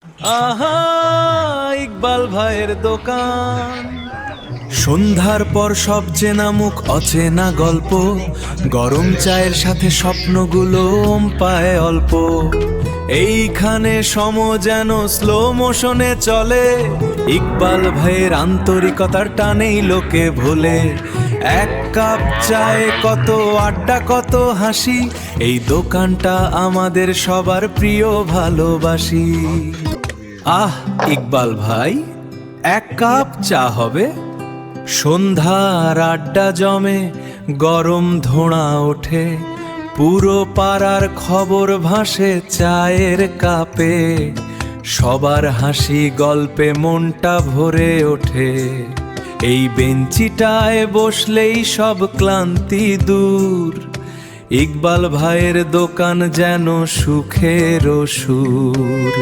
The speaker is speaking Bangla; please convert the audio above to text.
আহা, ইকবাল ভাইয়ের দোকান। সন্ধ্যার পর সব চেনা মুখ, অচেনা গল্প, গরম চায়ের সাথে স্বপ্নগুলো পায় অল্প। এইখানে সম যেন স্লো মোশনে চলে, ইকবাল ভাইয়ের আন্তরিকতার টানেই লোকে ভোলে। এক কাপ চায়ে কত আড্ডা, কত হাসি, এই দোকানটা আমাদের সবার প্রিয়, ভালোবাসি। আহ ইকবাল ভাই, এক কাপ চা হবে? সন্ধ্যার আড্ডা জমে, গরম ধোঁয়া ওঠে, পুরো পাড়ার খবর ভাসে চায়ের কাপে। সবার হাসি গল্পে মনটা ভরে ওঠে, এই বেঞ্চিটায় বসলেই সব ক্লান্তি দূর। ইকবাল ভাইয়ের দোকান যেন সুখের সুর।